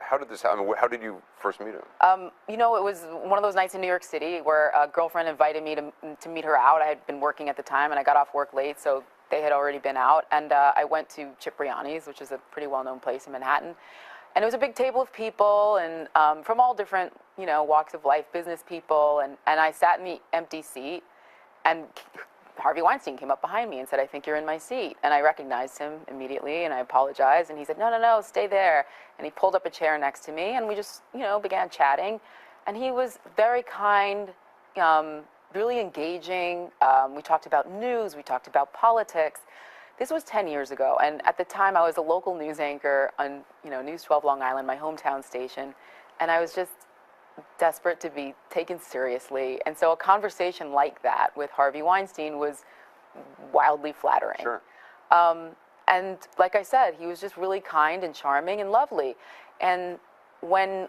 how did this happen? How did you first meet him? You know, it was one of those nights in New York City where a girlfriend invited me to meet her out. I had been working at the time, and I got off work late, so they had already been out. And I went to Cipriani's, which is a pretty well-known place in Manhattan. And it was a big table of people, and from all different, you know, walks of life, business people. And I sat in the empty seat, and Harvey Weinstein came up behind me and said, "I think you're in my seat." And I recognized him immediately, and I apologized. And he said, "No, no, no, stay there." And he pulled up a chair next to me, and we just, you know, began chatting. And he was very kind, really engaging. We talked about news. We talked about politics. This was 10 years ago, and at the time I was a local news anchor on, you know, News 12 Long Island, my hometown station, and I was just desperate to be taken seriously. And so a conversation like that with Harvey Weinstein was wildly flattering. Sure. And like I said, he was just really kind and charming and lovely. And when,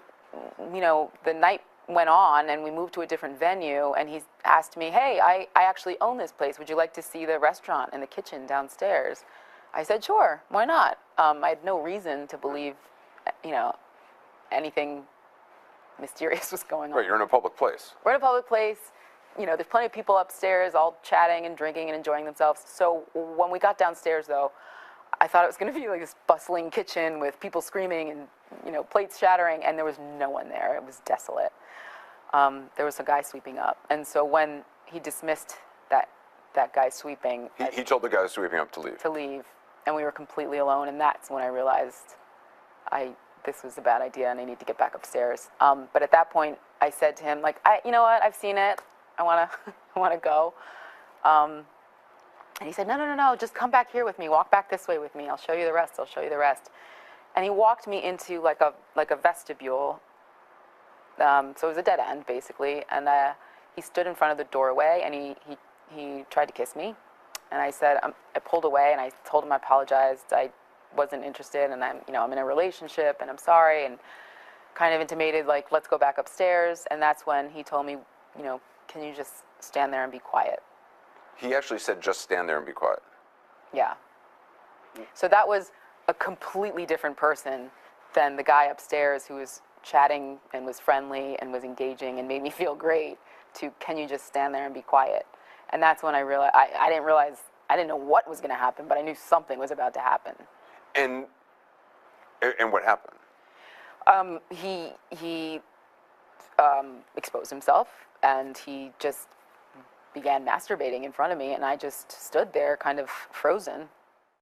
you know, the night went on and we moved to a different venue, and he asked me, "Hey, I actually own this place. Would you like to see the restaurant and the kitchen downstairs?" I said, "Sure, why not?" I had no reason to believe, you know, anything mysterious was going on. Right, you're in a public place. We're in a public place. You know, there's plenty of people upstairs all chatting and drinking and enjoying themselves. So when we got downstairs, though, I thought it was going to be like this bustling kitchen with people screaming and, you know, plates shattering, and there was no one there. It was desolate. There was a guy sweeping up. And so when he dismissed that guy sweeping... He told the guy sweeping up to leave. To leave. And we were completely alone, and that's when I realized this was a bad idea and I need to get back upstairs. But at that point, I said to him, like, you know what, I've seen it. I want to go. And he said, "No, no, no, no, just come back here with me. Walk back this way with me. I'll show you the rest. I'll show you the rest." And he walked me into like a vestibule. So it was a dead end, basically. And he stood in front of the doorway, and he tried to kiss me. And I said, I pulled away, and I told him I apologized. I wasn't interested, and I'm in a relationship, and I'm sorry, and kind of intimated, like, let's go back upstairs. And that's when he told me, you know, can you just stand there and be quiet? He actually said, just stand there and be quiet. Yeah. So that was a completely different person than the guy upstairs who was chatting and was friendly and was engaging and made me feel great, to can you just stand there and be quiet? And that's when I realized, I didn't know what was going to happen, but I knew something was about to happen. And what happened? He exposed himself, and he just began masturbating in front of me, and I just stood there kind of frozen.